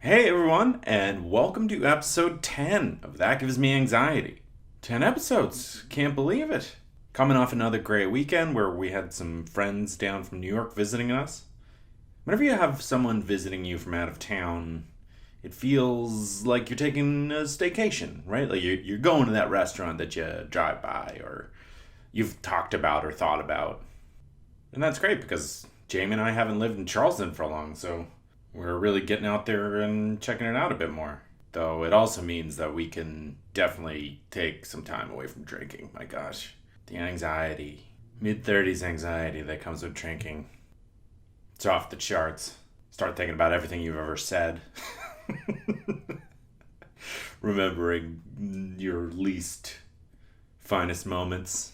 Hey everyone, and welcome to episode 10 of That Gives Me Anxiety. 10 episodes, can't believe it. Coming off another great weekend where we had some friends down from New York visiting us. Whenever you have someone visiting you from out of town, it feels like you're taking a staycation, right? Like you're going to that restaurant that you drive by or you've talked about or thought about. And that's great because Jamie and I haven't lived in Charleston for long, so we're really getting out there and checking it out a bit more. Though it also means that we can definitely take some time away from drinking. My gosh. The anxiety, mid 30s anxiety that comes with drinking. It's off the charts. Start thinking about everything you've ever said. Remembering your least finest moments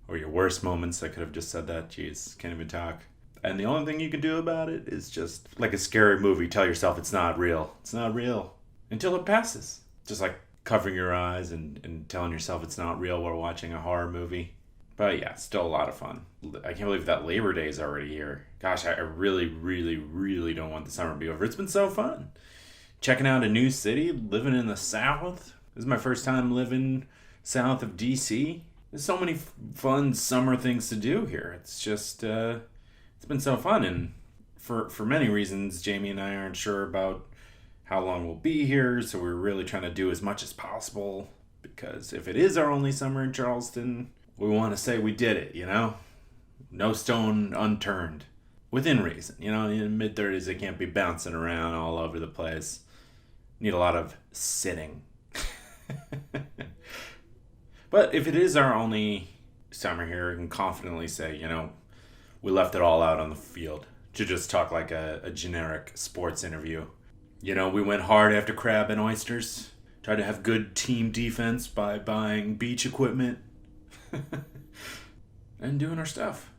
or your worst moments. I could have just said that. Jeez, can't even talk. And the only thing you can do about it is just like a scary movie, tell yourself it's not real. It's not real until it passes. Just like covering your eyes and telling yourself it's not real while watching a horror movie. But yeah, still a lot of fun. I can't believe that Labor Day is already here. Gosh, I really, really, really don't want the summer to be over. It's been so fun. Checking out a new city, living in the South. This is my first time living south of DC. There's so many fun summer things to do here. It's just, it's been so fun. And for many reasons, Jamie and I aren't sure about how long we'll be here. So we're really trying to do as much as possible. Because if it is our only summer in Charleston, we want to say we did it, you know? No stone unturned. Within reason. You know, in the mid 30s, they can't be bouncing around all over the place. Need a lot of sitting. But if it is our only summer here, I can confidently say, you know, we left it all out on the field to just talk like a generic sports interview. You know, we went hard after crab and oysters, tried to have good team defense by buying beach equipment and doing our stuff.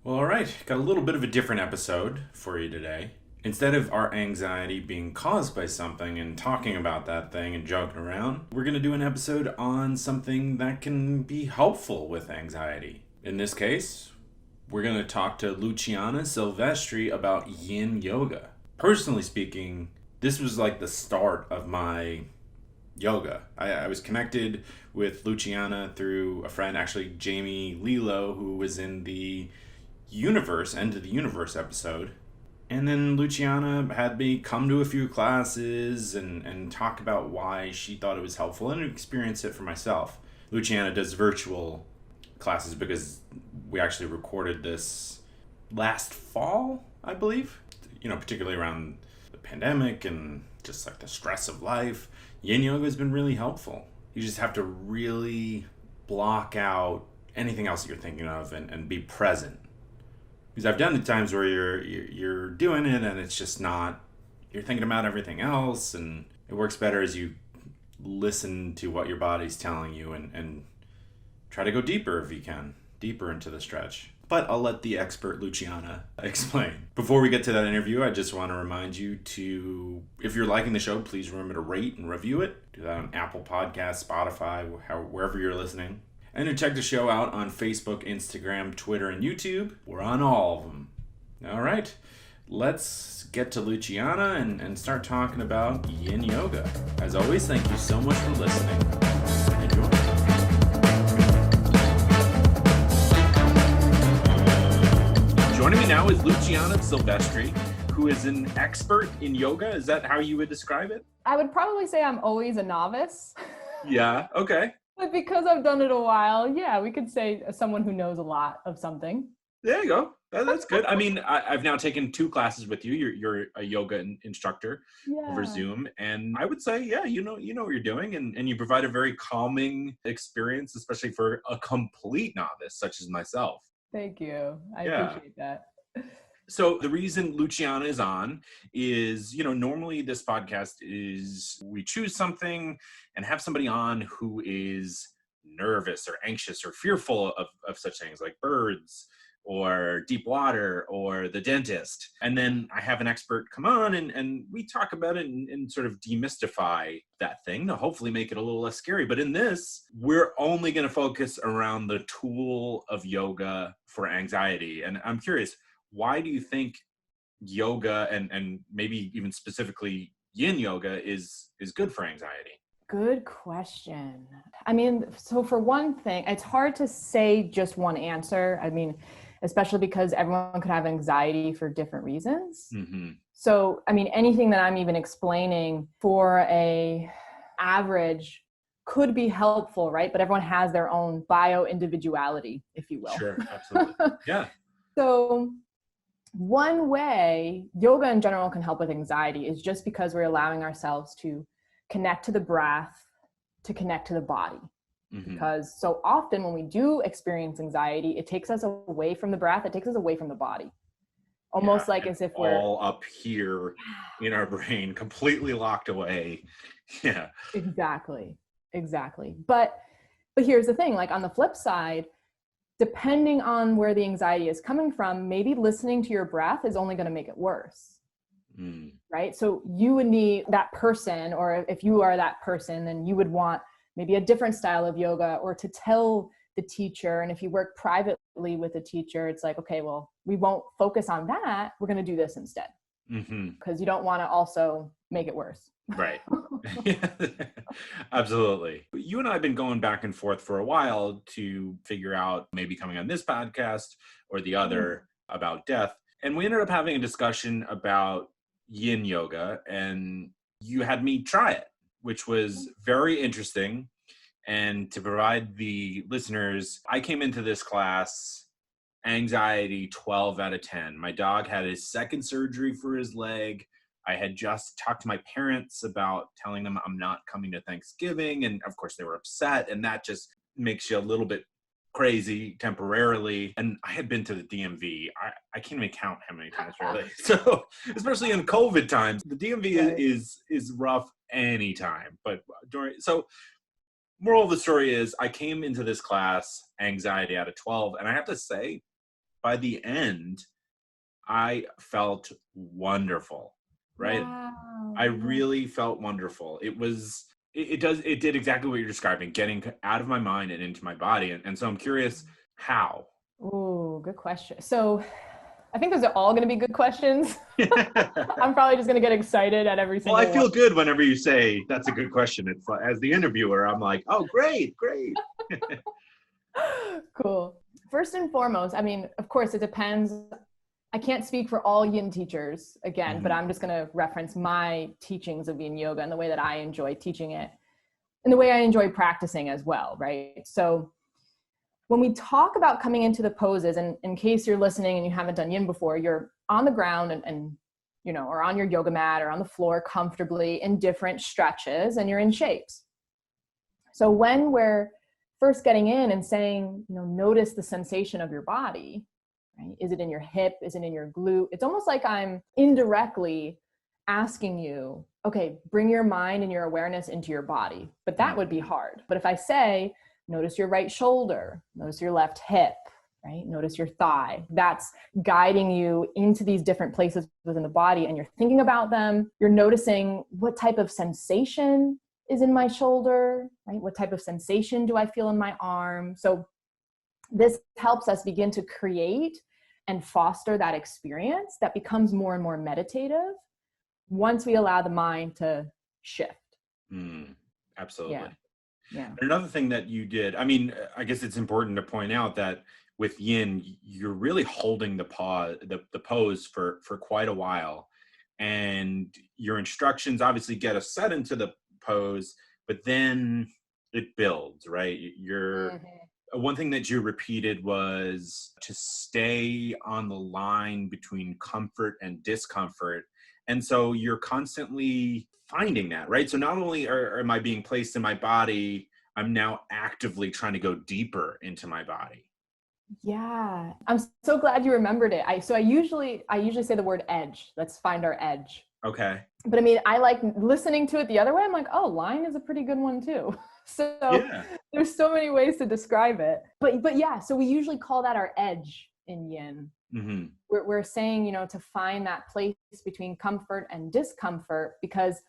Well, all right, got a little bit of a different episode for you today. Instead of our anxiety being caused by something and talking about that thing and joking around, we're going to do an episode on something that can be helpful with anxiety. In this case, we're going to talk to Lucianna Silvestri about yin yoga. Personally speaking, this was like the start of my yoga. I was connected with Lucianna through a friend, actually Jamie Lilo, who was in the Universe, End of the Universe episode. And then Lucianna had me come to a few classes and talk about why she thought it was helpful and experience it for myself. Lucianna does virtual classes because we actually recorded this last fall, I believe. You know, particularly around the pandemic and just like the stress of life. Yin yoga has been really helpful. You just have to really block out anything else that you're thinking of and be present. Because I've done the times where you're doing it and it's just not, you're thinking about everything else, and it works better as you listen to what your body's telling you and try to go deeper if you can, deeper into the stretch. But I'll let the expert Lucianna explain. Before we get to that interview, I just want to remind you to, if you're liking the show, please remember to rate and review it. Do that on Apple Podcasts, Spotify, wherever you're listening. And to check the show out on Facebook, Instagram, Twitter, and YouTube. We're on all of them. All right, let's get to Lucianna and start talking about yin yoga. As always, thank you so much for listening. Enjoy. Joining me now is Lucianna Silvestri, who is an expert in yoga. Is that how you would describe it? I would probably say I'm always a novice. Yeah, okay. But because I've done it a while, yeah, we could say someone who knows a lot of something. There you go. That's good. I mean, I've now taken 2 classes with you. You're a yoga instructor over Yeah. Zoom, and I would say, yeah, you know what you're doing, and you provide a very calming experience, especially for a complete novice such as myself. Thank you. I Yeah. appreciate that. So the reason Luciana is on is, you know, normally this podcast is we choose something and have somebody on who is nervous or anxious or fearful of such things like birds or deep water or the dentist. And then I have an expert come on and we talk about it and sort of demystify that thing to hopefully make it a little less scary. But in this, we're only going to focus around the tool of yoga for anxiety. And I'm curious, why do you think yoga and maybe even specifically yin yoga is good for anxiety? Good question. I mean, so for one thing, it's hard to say just one answer. I mean, especially because everyone could have anxiety for different reasons. Mm-hmm. So, I mean, anything that I'm even explaining for a average could be helpful, right? But everyone has their own bio individuality, if you will. Sure, absolutely. Yeah. So one way yoga in general can help with anxiety is just because we're allowing ourselves to connect to the breath, to connect to the body. Mm-hmm. Because so often when we do experience anxiety, it takes us away from the breath, it takes us away from the body. Almost like as if we're all up here in our brain, completely locked away. Yeah. Exactly. But here's the thing, like on the flip side, depending on where the anxiety is coming from, maybe listening to your breath is only going to make it worse. Right? So you would need that person, or if you are that person, then you would want maybe a different style of yoga, or to tell the teacher. And if you work privately with a teacher, it's like, okay, well, we won't focus on that. We're going to do this instead. Because you don't want to also make it worse. Right. Absolutely. You and I have been going back and forth for a while to figure out maybe coming on this podcast or the other about death. And we ended up having a discussion about yin yoga, and you had me try it, which was very interesting. And to provide the listeners, I came into this class anxiety 12 out of 10. My dog had his second surgery for his leg. I had just talked to my parents about telling them I'm not coming to Thanksgiving. And of course they were upset, and that just makes you a little bit crazy temporarily. And I had been to the DMV. I can't even count how many times really. So especially in COVID times, the DMV is rough anytime. But moral of the story is I came into this class anxiety out of 12. And I have to say, by the end, I felt wonderful, right? Wow. I really felt wonderful. It did exactly what you're describing, getting out of my mind and into my body. And so I'm curious how. Oh, good question. So I think those are all going to be good questions. I'm probably just going to get excited at every single Well, I feel good whenever you say that's a good question. It's like, as the interviewer, I'm like, oh, great. Cool. First and foremost, I mean, of course, it depends. I can't speak for all yin teachers again, but I'm just going to reference my teachings of yin yoga and the way that I enjoy teaching it and the way I enjoy practicing as well, right? So when we talk about coming into the poses, and in case you're listening and you haven't done yin before, you're on the ground and you know, or on your yoga mat or on the floor comfortably in different stretches, and you're in shapes. So when we're first getting in and saying, you know, notice the sensation of your body, right? Is it in your hip? Is it in your glute? It's almost like I'm indirectly asking you, okay, bring your mind and your awareness into your body. But that would be hard. But if I say, notice your right shoulder, notice your left hip, right? Notice your thigh. That's guiding you into these different places within the body, and you're thinking about them. You're noticing what type of sensation is in my shoulder, right? What type of sensation do I feel in my arm? So this helps us begin to create and foster that experience that becomes more and more meditative once we allow the mind to shift. Absolutely. Yeah. Another thing that you did, I mean, I guess it's important to point out that with yin, you're really holding the pose for quite a while. And your instructions obviously get us set into the pose, but then it builds, right? One thing that you repeated was to stay on the line between comfort and discomfort. And so you're constantly finding that, right? So not only am I being placed in my body, I'm now actively trying to go deeper into my body. Yeah. I'm so glad you remembered it. I usually say the word edge. Let's find our edge. Okay. But I mean, I like listening to it the other way. I'm like, oh, line is a pretty good one too. So there's so many ways to describe it. But yeah, so we usually call that our edge in yin. We're saying, you know, to find that place between comfort and discomfort, because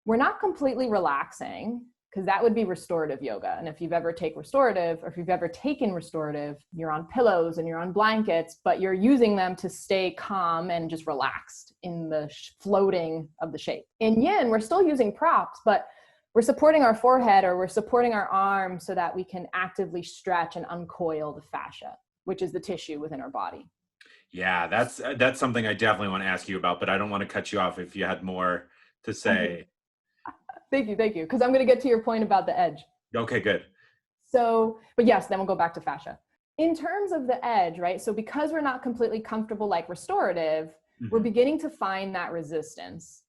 we're not completely relaxing, because that would be restorative yoga. And if you've ever taken restorative, or if you've ever taken restorative, you're on pillows and you're on blankets, but you're using them to stay calm and just relaxed in the floating of the shape. In yin, we're still using props, but we're supporting our forehead or we're supporting our arms so that we can actively stretch and uncoil the fascia, which is the tissue within our body. Yeah, that's something I definitely want to ask you about, but I don't want to cut you off if you had more to say. Thank you. Because I'm going to get to your point about the edge. Okay, good. So, but yes, then we'll go back to fascia. In terms of the edge, right? So because we're not completely comfortable like restorative, we're beginning to find that resistance.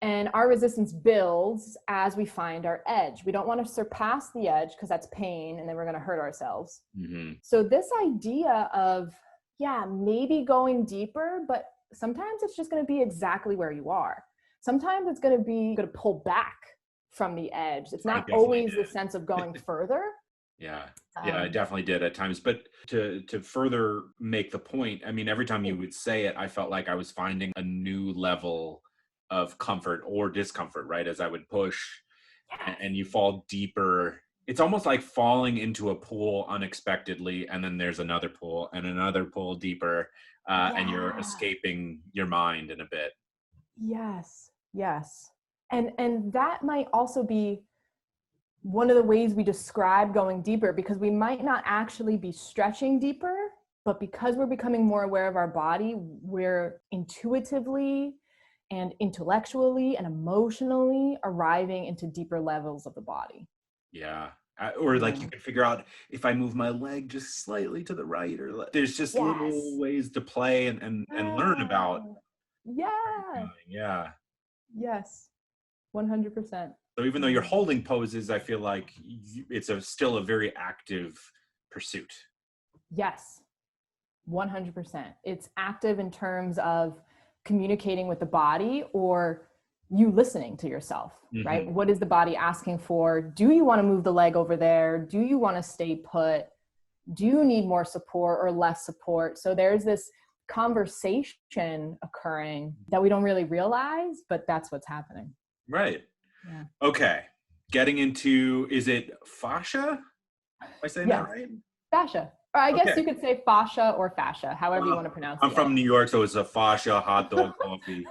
And our resistance builds as we find our edge. We don't want to surpass the edge because that's pain and then we're going to hurt ourselves. So this idea of, maybe going deeper, but sometimes it's just going to be exactly where you are. Sometimes it's going to pull back from the edge. It's not always the sense of going further. Yeah, I definitely did at times. But to further make the point, I mean, every time you would say it, I felt like I was finding a new level of comfort or discomfort, right? As I would push and you fall deeper. It's almost like falling into a pool unexpectedly, and then there's another pool and another pool deeper, and you're escaping your mind in a bit. Yes. And that might also be one of the ways we describe going deeper, because we might not actually be stretching deeper, but because we're becoming more aware of our body, we're intuitively and intellectually and emotionally arriving into deeper levels of the body. Yeah. Or like you can figure out if I move my leg just slightly to the right, or there's just little ways to play and learn about. Yeah. Yes. 100%. So even though you're holding poses, I feel like it's still a very active pursuit. Yes. 100%. It's active in terms of communicating with the body or you listening to yourself, right? What is the body asking for? Do you want to move the leg over there? Do you want to stay put? Do you need more support or less support? So there's this conversation occurring that we don't really realize, but that's what's happening. Right. Yeah. Okay. Getting into, is it fascia? Am I saying that right? Fascia. Or I guess you could say fascia or fascia, however you want to pronounce it. I'm from New York, so it's a fascia hot dog coffee.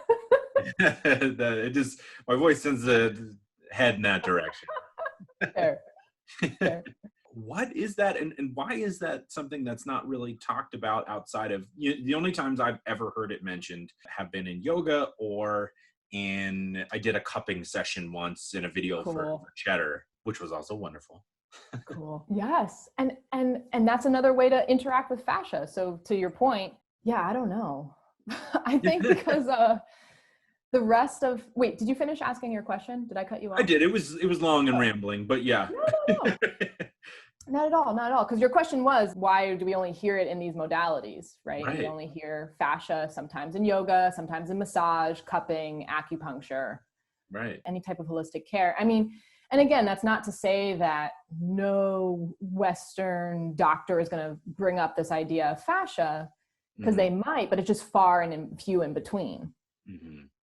My voice tends to head in that direction. Fair. What is that, and why is that something that's not really talked about outside of, the only times I've ever heard it mentioned have been in yoga or I did a cupping session once in a video for Cheddar, which was also wonderful. Cool. Yes. And that's another way to interact with fascia. So to your point, I don't know. I think because the rest of, wait, did you finish asking your question? Did I cut you off? I did. It was long and rambling, but yeah. No. Not at all. Because your question was, why do we only hear it in these modalities, right? We only hear fascia sometimes in yoga, sometimes in massage, cupping, acupuncture, any type of holistic care. I mean, and again, that's not to say that no Western doctor is going to bring up this idea of fascia, because they might, but it's just far and few in between.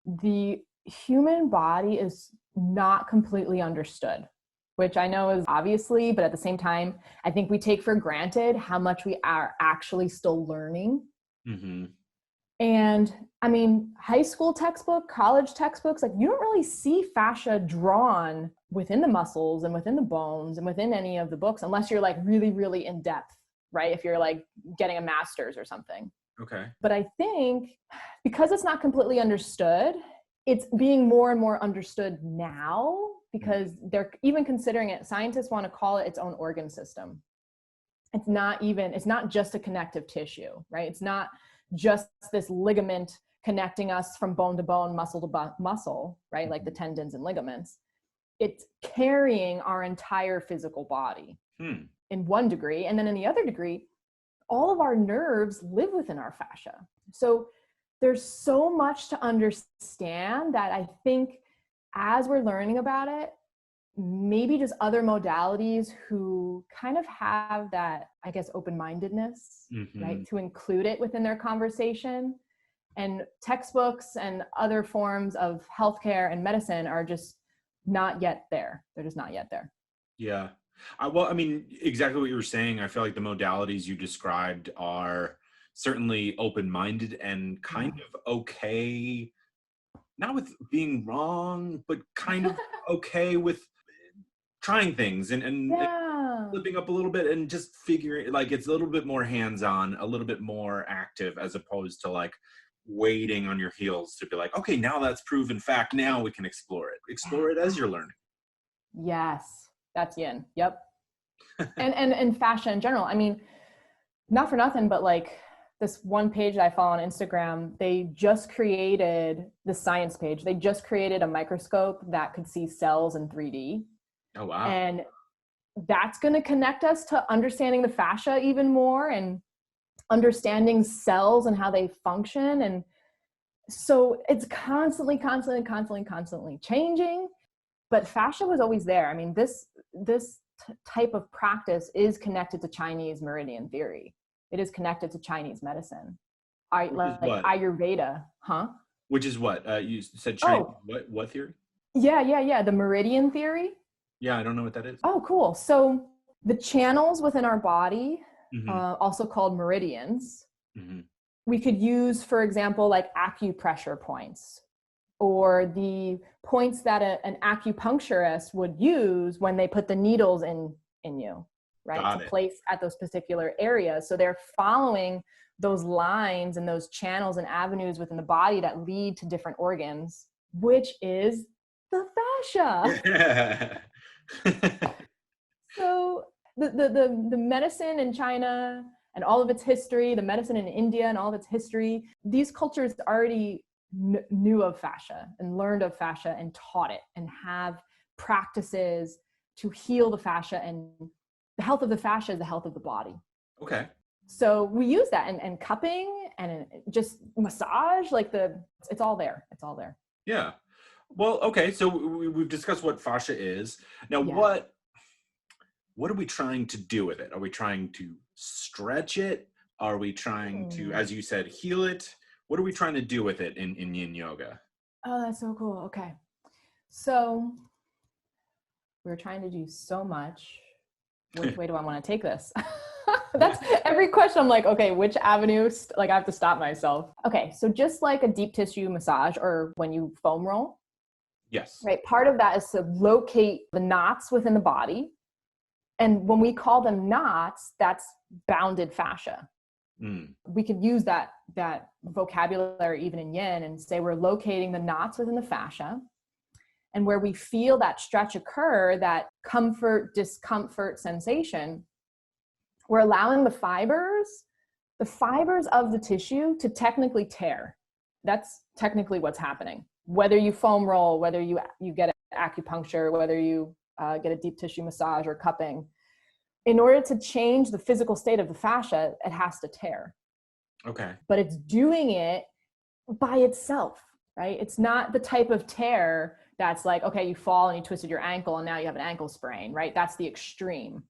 The human body is not completely understood, which I know is obviously, but at the same time, I think we take for granted how much we are actually still learning. And I mean, high school textbook, college textbooks, like you don't really see fascia drawn within the muscles and within the bones and within any of the books, unless you're like really, really in depth, right? If you're like getting a master's or something. Okay. But I think because it's not completely understood, it's being more and more understood now, because they're even considering it. Scientists want to call it its own organ system. It's not just a connective tissue, right? It's not just this ligament connecting us from bone to bone, muscle to muscle, right? Like the tendons and ligaments. It's carrying our entire physical body in one degree. And then in the other degree, all of our nerves live within our fascia. So there's so much to understand that I think as we're learning about it, maybe just other modalities who kind of have that, I guess, open-mindedness, right, to include it within their conversation. And textbooks and other forms of healthcare and medicine are just not yet there. They're just not yet there. Yeah. Well, I mean, exactly what you were saying. I feel like the modalities you described are certainly open-minded and kind of okay, not with being wrong, but kind of okay with trying things and Yeah. flipping up a little bit and just figuring, like, it's a little bit more hands-on, a little bit more active, as opposed to like waiting on your heels to be like, okay, now that's proven fact. Now we can explore it as you're learning. Yes, that's yin. Yep. and fascia in general. I mean, not for nothing, but like this one page that I follow on Instagram, they just created the science page. They just created a microscope that could see cells in 3D. Oh, wow. And that's going to connect us to understanding the fascia even more and understanding cells and how they function. And so it's constantly changing, but fascia was always there. I mean, this type of practice is connected to Chinese meridian theory. It is connected to Chinese medicine. Like Ayurveda, huh? Which is what? You said Chinese, what theory? Yeah. The meridian theory. Yeah, I don't know what that is. Oh, cool. So the channels within our body, also called meridians, we could use, for example, like acupressure points, or the points that an acupuncturist would use when they put the needles in you, right? To place at those particular areas. So they're following those lines and those channels and avenues within the body that lead to different organs, which is the fascia. So the medicine in China and all of its history, the medicine in India and all of its history, these cultures already knew of fascia and learned of fascia and taught it and have practices to heal the fascia, and the health of the fascia is the health of the body. Okay. So we use that and cupping and just massage, like it's all there. It's all there. Yeah. Well, okay. So we've discussed what fascia is. Now, what are we trying to do with it? Are we trying to stretch it? Are we trying to, as you said, heal it? What are we trying to do with it in yin yoga? Oh, that's so cool. Okay. So we're trying to do so much. Which way do I want to take this? That's every question. I'm like, okay, which avenue? Like I have to stop myself. Okay. So just like a deep tissue massage or when you foam roll. Yes. Right. Part of that is to locate the knots within the body. And when we call them knots, that's bounded fascia. We could use that vocabulary even in yin and say we're locating the knots within the fascia, and where we feel that stretch occur, that comfort, discomfort sensation, we're allowing the fibers of the tissue to technically tear. That's technically what's happening. Whether you foam roll, whether you get acupuncture, whether you get a deep tissue massage or cupping, in order to change the physical state of the fascia, it has to tear. Okay. But it's doing it by itself, right? It's not the type of tear that's like, okay, you fall and you twisted your ankle and now you have an ankle sprain, right? That's the extreme.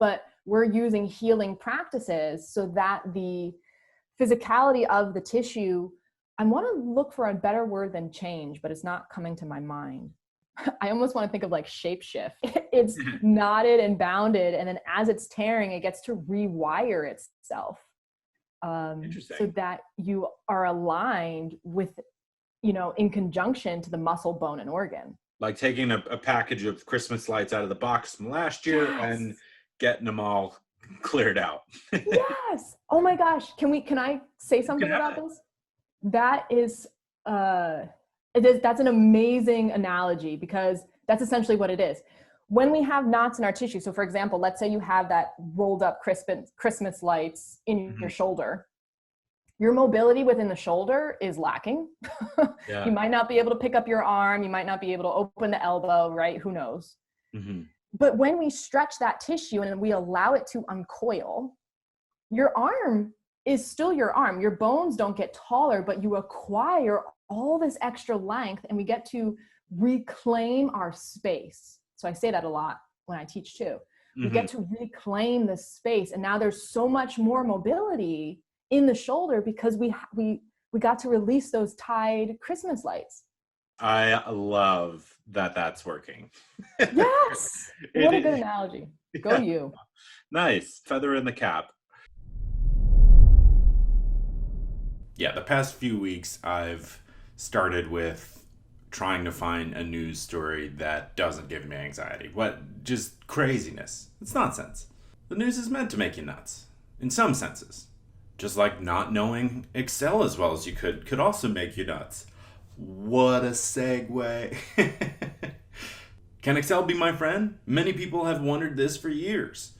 But we're using healing practices so that the physicality of the tissue, I want to look for a better word than change, but it's not coming to my mind. I almost want to think of like shape shift. It's knotted and bounded, and then as it's tearing, it gets to rewire itself, so that you are aligned with, in conjunction to the muscle, bone, and organ. Like taking a package of Christmas lights out of the box from last year and getting them all cleared out. Yes. Oh my gosh. Can I say something about this? That is, that's an amazing analogy, because that's essentially what it is. When we have knots in our tissue, so for example, let's say you have that rolled up Christmas lights in your shoulder, your mobility within the shoulder is lacking. You might not be able to pick up your arm. You might not be able to open the elbow, right? Who knows? But when we stretch that tissue and we allow it to uncoil, your arm is still your arm. Your bones don't get taller, but you acquire all this extra length, and we get to reclaim our space. So I say that a lot when I teach too. We get to reclaim the space, and now there's so much more mobility in the shoulder because we got to release those tied Christmas lights. I love that that's working. Yes. What a good analogy. Go Yeah, you. nice. Feather in the cap. Yeah, the past few weeks I've started with trying to find a news story that doesn't give me anxiety. What? Just craziness. It's nonsense. The news is meant to make you nuts, in some senses. Just like not knowing Excel as well as you could also make you nuts. What a segue. Can Excel be my friend? Many people have wondered this for years.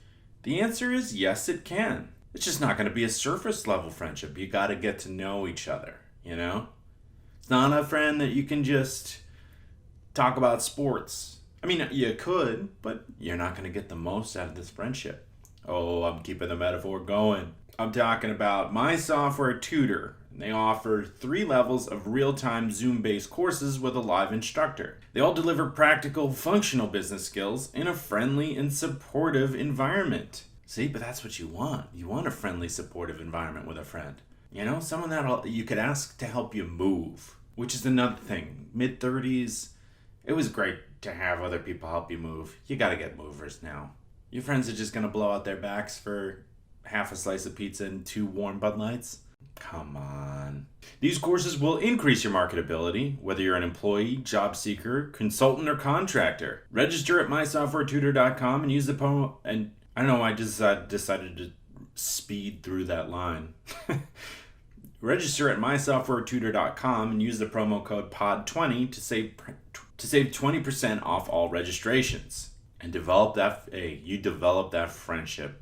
The answer is yes, it can. It's just not going to be a surface level friendship. You got to get to know each other, you know? It's not a friend that you can just talk about sports. I mean, you could, but you're not going to get the most out of this friendship. Oh, I'm keeping the metaphor going. I'm talking about my software tutor. They offer 3 levels of real-time Zoom-based courses with a live instructor. They all deliver practical, functional business skills in a friendly and supportive environment. See, but that's what you want. You want a friendly, supportive environment with a friend. You know, someone that you could ask to help you move, which is another thing. Mid-30s, it was great to have other people help you move. You gotta get movers now. Your friends are just gonna blow out their backs for half a slice of pizza and 2 warm Bud Lights? Come on. These courses will increase your marketability, whether you're an employee, job seeker, consultant, or contractor. Register at mysoftwaretutor.com and use the promo. And I don't know why I just decided to speed through that line. Register at mysoftwaretutor.com and use the promo code POD20 to save 20% off all registrations. And develop that friendship.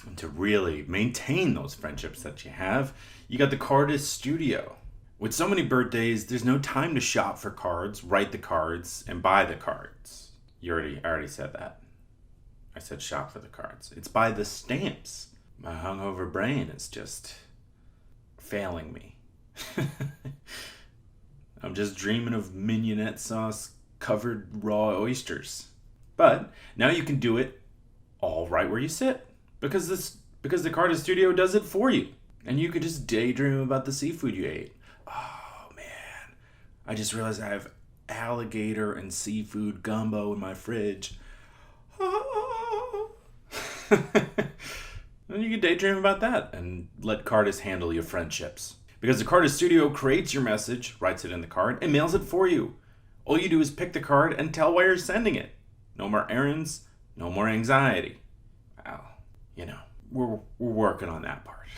And to really maintain those friendships that you have, you got the Cardist Studio. With so many birthdays, there's no time to shop for cards, write the cards, and buy the cards. I already said that. I said shop for the cards. It's buy the stamps. My hungover brain is just failing me. I'm just dreaming of mignonette sauce covered raw oysters. But now you can do it all right where you sit. Because the Cardist Studio does it for you. And you could just daydream about the seafood you ate. Oh man, I just realized I have alligator and seafood gumbo in my fridge. And you can daydream about that and let Cardist handle your friendships. Because the Cardist Studio creates your message, writes it in the card, and mails it for you. All you do is pick the card and tell why you're sending it. No more errands, no more anxiety. Wow. You know, we're working on that part.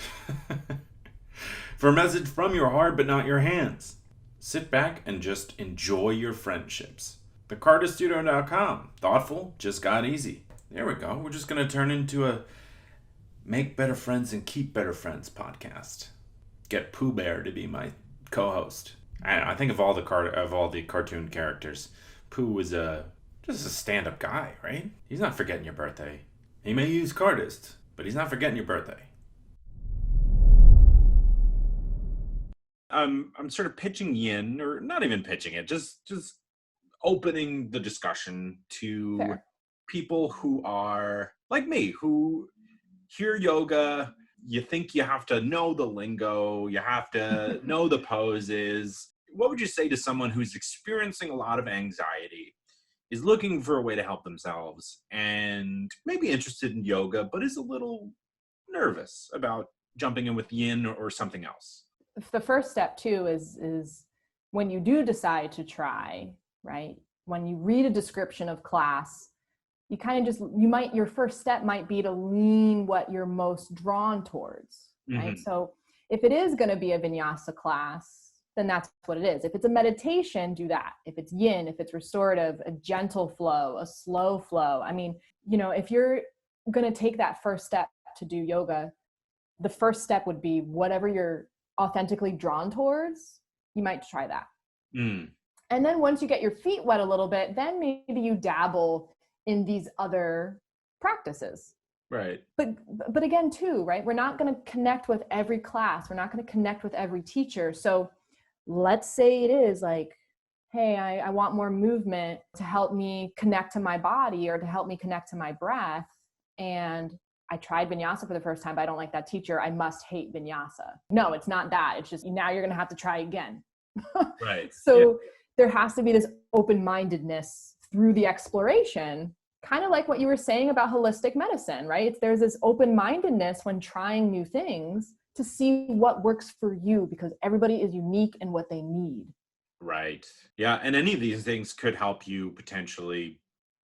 For a message from your heart but not your hands, sit back and just enjoy your friendships. TheCardistStudio.com. Thoughtful, just got easy. There we go. We're just going to turn into a Make Better Friends and Keep Better Friends podcast. Get Pooh Bear to be my co-host. I think of all the cartoon characters, Pooh was just a stand-up guy, right? He's not forgetting your birthday. He may use Cardist, but he's not forgetting your birthday. I'm sort of pitching yin, or not even pitching it, just opening the discussion to Fair. people who are like me, who hear yoga. You think you have to know the lingo, you have to know the poses. What would you say to someone who's experiencing a lot of anxiety, is looking for a way to help themselves, and maybe interested in yoga, but is a little nervous about jumping in with yin or something else? The first step too is when you do decide to try, right? When you read a description of class, you kind of your first step might be to lean what you're most drawn towards, right? Mm-hmm. So if it is going to be a vinyasa class, then that's what it is. If it's a meditation, do that. If it's yin, if it's restorative, a gentle flow, a slow flow. I mean, you know, if you're going to take that first step to do yoga, the first step would be whatever you're authentically drawn towards, you might try that. Mm. And then once you get your feet wet a little bit, then maybe you dabble in these other practices. Right. But again, too, right? We're not going to connect with every class. We're not going to connect with every teacher. So let's say it is like, hey, I want more movement to help me connect to my body or to help me connect to my breath. And I tried vinyasa for the first time, but I don't like that teacher. I must hate vinyasa. No, it's not that. It's just now you're going to have to try again. Right. So there has to be this open-mindedness through the exploration, kind of like what you were saying about holistic medicine, right? There's this open-mindedness when trying new things to see what works for you, because everybody is unique in what they need. Right. Yeah. And any of these things could help you potentially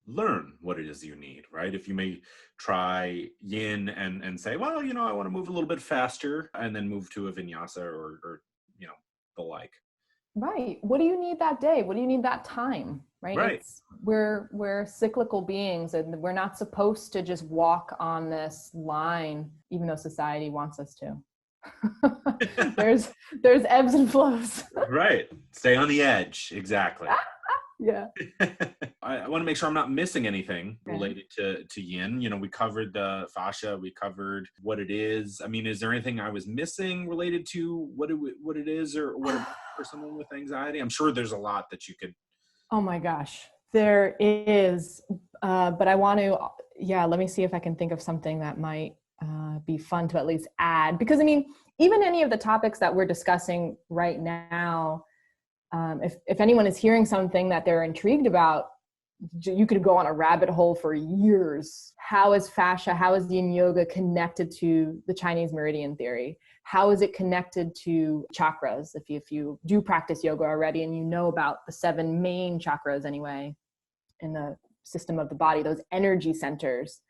learn what it is you need, right? If you may try yin and say, well, I want to move a little bit faster, and then move to a vinyasa or the like. Right. What do you need that day? What do you need that time? Right. Right. We're cyclical beings, and we're not supposed to just walk on this line, even though society wants us to. there's ebbs and flows. Right. Stay on the edge. Exactly. Yeah. I want to make sure I'm not missing anything related to yin. We covered the fascia, we covered what it is. I mean, is there anything I was missing related to what it is, or what for someone with anxiety? I'm sure there's a lot that you could. Oh my gosh, there is. But I want to, let me see if I can think of something that might be fun to at least add, because I mean, even any of the topics that we're discussing right now, if anyone is hearing something that they're intrigued about, you could go on a rabbit hole for years. How is fascia, how is yin yoga connected to the Chinese meridian theory? How is it connected to chakras? If you do practice yoga already and you know about the 7 main chakras anyway in the system of the body, those energy centers.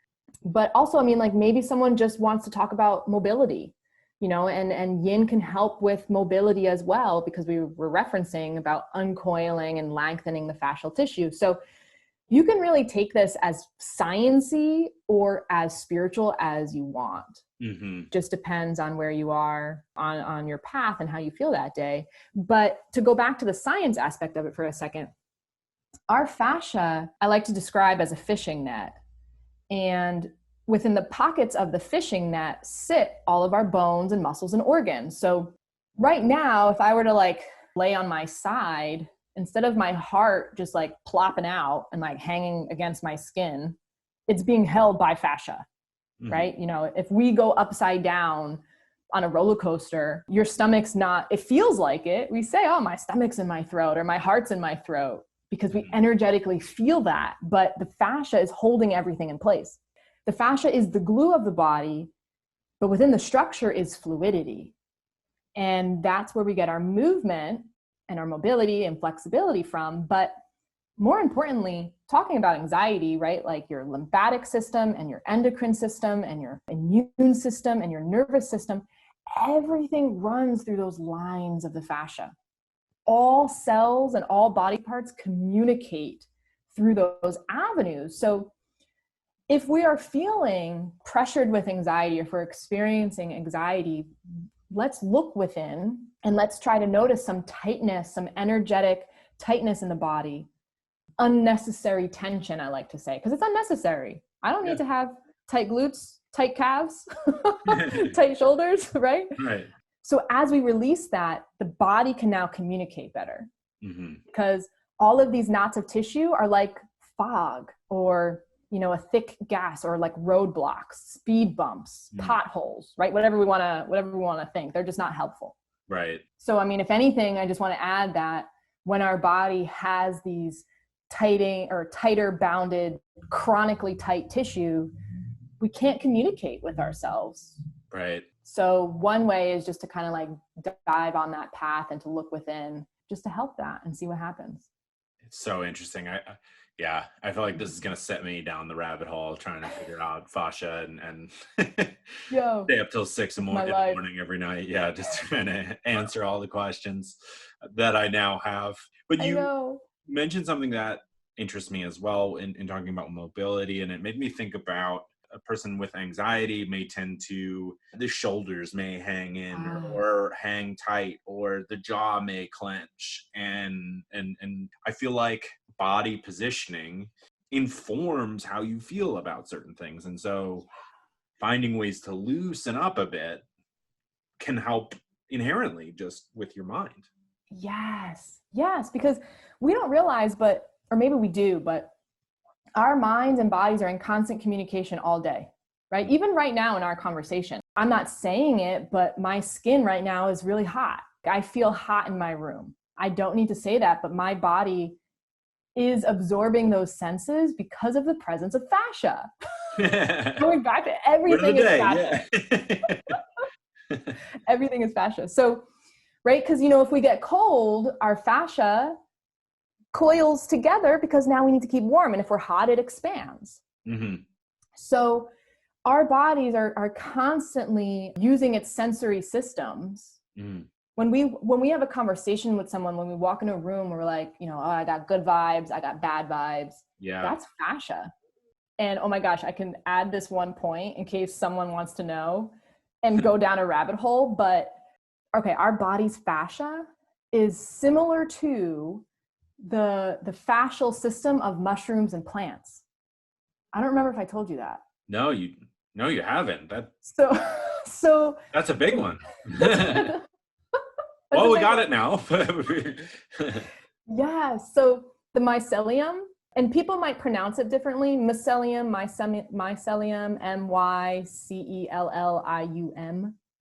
But also, I mean, like maybe someone just wants to talk about mobility, and yin can help with mobility as well, because we were referencing about uncoiling and lengthening the fascial tissue. So you can really take this as sciencey or as spiritual as you want. Mm-hmm. Just depends on where you are on your path and how you feel that day. But to go back to the science aspect of it for a second, our fascia, I like to describe as a fishing net. And within the pockets of the fishing net sit all of our bones and muscles and organs. So right now, if I were to lay on my side, instead of my heart just plopping out and hanging against my skin, it's being held by fascia, right? If we go upside down on a roller coaster, your stomach's not, it feels like it. We say, oh, my stomach's in my throat, or my heart's in my throat, because we energetically feel that, but the fascia is holding everything in place. The fascia is the glue of the body, but within the structure is fluidity. And that's where we get our movement and our mobility and flexibility from. But more importantly, talking about anxiety, right? Like your lymphatic system and your endocrine system and your immune system and your nervous system, everything runs through those lines of the fascia. All cells and all body parts communicate through those avenues. So if we are feeling pressured with anxiety, if we're experiencing anxiety, let's look within and let's try to notice some tightness, some energetic tightness in the body. Unnecessary tension, I like to say, because it's unnecessary. I don't need to have tight glutes, tight calves, tight shoulders, right? Right. So as we release that, the body can now communicate better, because all of these knots of tissue are like fog, or a thick gas, or like roadblocks, speed bumps, potholes, right? Whatever we want to think. They're just not helpful. Right. So, I mean, if anything, I just want to add that when our body has these tighter bounded, chronically tight tissue, we can't communicate with ourselves. Right. So one way is just to kind of dive on that path and to look within, just to help that and see what happens. It's so interesting. I feel like this is going to set me down the rabbit hole trying to figure out fascia and stay up till 6 in the morning every night. Yeah, just trying to answer all the questions that I now have. But you mentioned something that interests me as well in talking about mobility, and it made me think about a person with anxiety may tend to, the shoulders may hang in or hang tight, or the jaw may clench. And I feel like body positioning informs how you feel about certain things. And so finding ways to loosen up a bit can help inherently just with your mind. Yes, because we don't realize, or maybe we do, but our minds and bodies are in constant communication all day, right? Even right now in our conversation, I'm not saying it, but my skin right now is really hot. I feel hot in my room. I don't need to say that, but my body is absorbing those senses because of the presence of fascia. Going back to Word of the everything is day, fascia. yeah. Everything is fascia. So, right, because if we get cold, our fascia coils together because now we need to keep warm. And if we're hot, it expands. Mm-hmm. So our bodies are constantly using its sensory systems. Mm-hmm. When we have a conversation with someone, when we walk in a room, we're like, oh, I got good vibes, I got bad vibes. Yeah. That's fascia. And oh my gosh, I can add this one point in case someone wants to know and go down a rabbit hole. But okay, our body's fascia is similar to the fascial system of mushrooms and plants. I don't remember if I told you that. No, you haven't. So That's a big one. that's Well, we big got one. it now. Yeah. So the mycelium, and people might pronounce it differently: mycelium, mycelium, mycellium.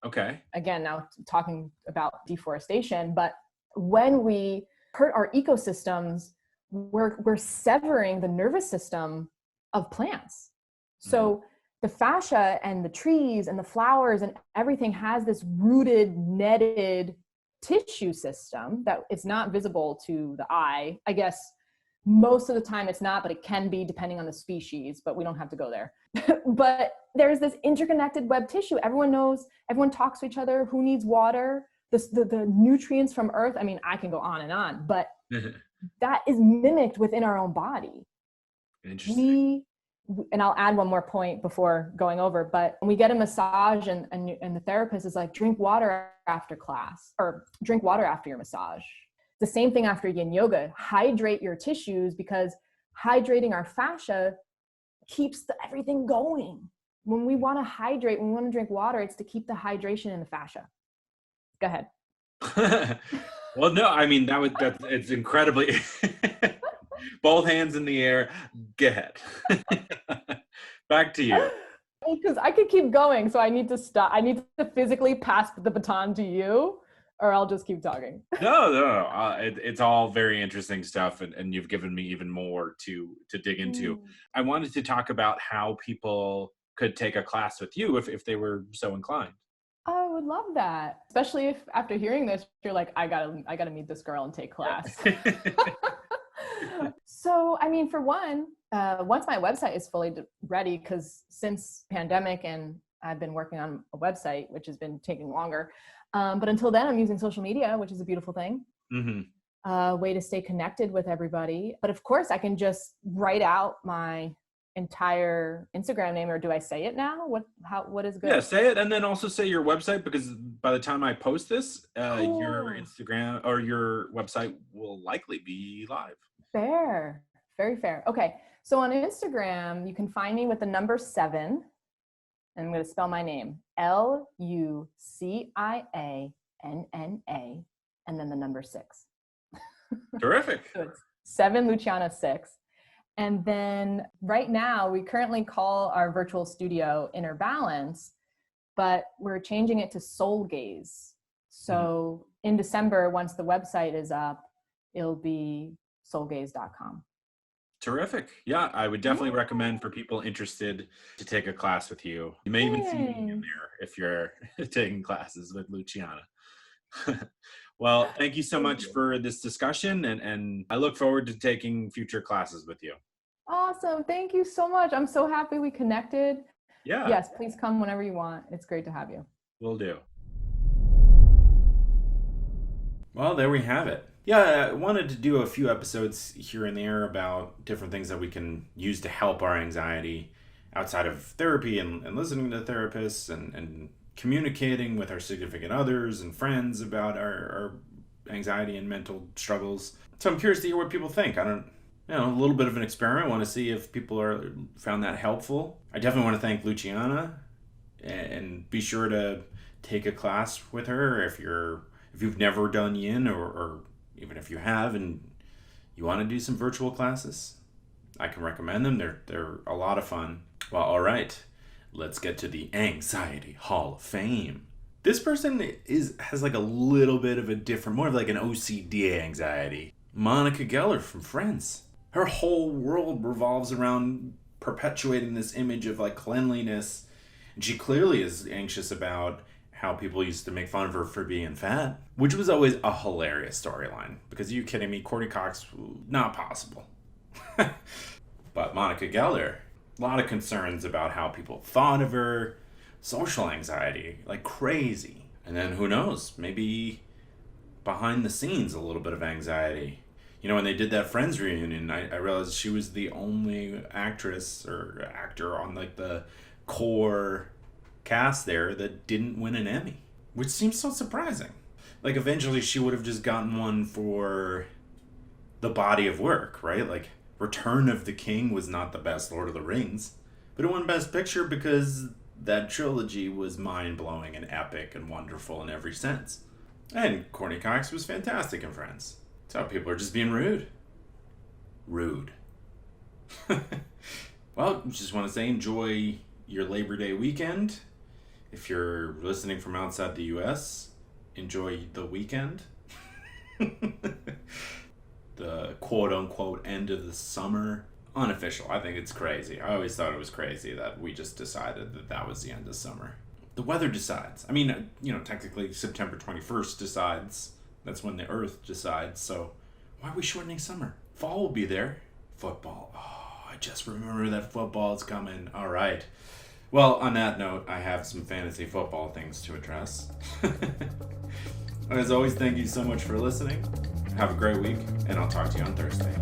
Okay. Again, now talking about deforestation, but when we hurt our ecosystems, we're severing the nervous system of plants. So the fascia and the trees and the flowers and everything has this rooted, netted tissue system that is not visible to the eye. I guess most of the time it's not, but it can be depending on the species, but we don't have to go there. But there's this interconnected web tissue. Everyone knows, everyone talks to each other, who needs water, the nutrients from earth. I mean, I can go on, but that is mimicked within our own body. Interesting. And I'll add one more point before going over, but when we get a massage and the therapist is like, drink water after class, or drink water after your massage. The same thing after yin yoga. Hydrate your tissues, because hydrating our fascia keeps everything going. When we want to hydrate, when we want to drink water, it's to keep the hydration in the fascia. Go ahead. Well, no, I mean, it's incredibly both hands in the air. Go ahead. Back to you. Because I could keep going, so I need to stop. I need to physically pass the baton to you, or I'll just keep talking. No. It's all very interesting stuff, and you've given me even more to dig into. I wanted to talk about how people could take a class with you if they were so inclined. I would love that, especially if after hearing this, you're like, I gotta meet this girl and take class. So, I mean, for one, once my website is fully ready, because since pandemic and I've been working on a website, which has been taking longer. But until then, I'm using social media, which is a beautiful thing. Way to stay connected with everybody. But of course, I can just write out my entire Instagram name, or do I say it now? What is good? Yeah, say it, and then also say your website, because by the time I post this, Cool. your Instagram or your website will likely be live. Fair. Very fair. Okay. So on Instagram, you can find me with the number 7. And I'm going to spell my name: Lucianna, and then the number 6. Terrific. So it's 7 Lucianna 6. And then right now, we currently call our virtual studio Inner Balance, but we're changing it to Soul Gaze. So in December, once the website is up, it'll be soulgaze.com. Terrific. Yeah, I would definitely recommend for people interested to take a class with you. You may even see me in there if you're taking classes with Lucianna. Well, thank you so much for this discussion, and I look forward to taking future classes with you. Awesome. Thank you so much. I'm so happy we connected. Yeah. Yes, please come whenever you want. It's great to have you. Will do. Well, there we have it. Yeah, I wanted to do a few episodes here and there about different things that we can use to help our anxiety outside of therapy, and listening to therapists and communicating with our significant others and friends about our anxiety and mental struggles. So I'm curious to hear what people think. A little bit of an experiment. I want to see if people found that helpful. I definitely want to thank Lucianna, and be sure to take a class with her if you've never done yin, or even if you have and you want to do some virtual classes. I can recommend them. They're a lot of fun. Well, all right. Let's get to the Anxiety Hall of Fame. This person has like a little bit of a different, more of like an OCD anxiety. Monica Geller from Friends. Her whole world revolves around perpetuating this image of like cleanliness. And she clearly is anxious about how people used to make fun of her for being fat, which was always a hilarious storyline. Because are you kidding me? Courtney Cox, not possible. But Monica Geller, a lot of concerns about how people thought of her, social anxiety, like crazy. And then who knows, maybe behind the scenes, a little bit of anxiety. You know, when they did that Friends reunion, I realized she was the only actress or actor on like the core cast there that didn't win an Emmy, which seems so surprising. Like eventually she would have just gotten one for the body of work, right? Like Return of the King was not the best Lord of the Rings, but it won Best Picture because that trilogy was mind-blowing and epic and wonderful in every sense. And Courtney Cox was fantastic in Friends. That's how people are just being rude. Rude. Well, just want to say enjoy your Labor Day weekend. If you're listening from outside the U.S., enjoy the weekend. The quote-unquote end of the summer. Unofficial. I think it's crazy. I always thought it was crazy that we just decided that that was the end of summer. The weather decides. I mean, you know, technically September 21st decides. That's when the Earth decides. So why are we shortening summer? Fall will be there. Football. Oh, I just remember that football is coming. All right. Well, on that note, I have some fantasy football things to address. As always, thank you so much for listening. Have a great week, and I'll talk to you on Thursday.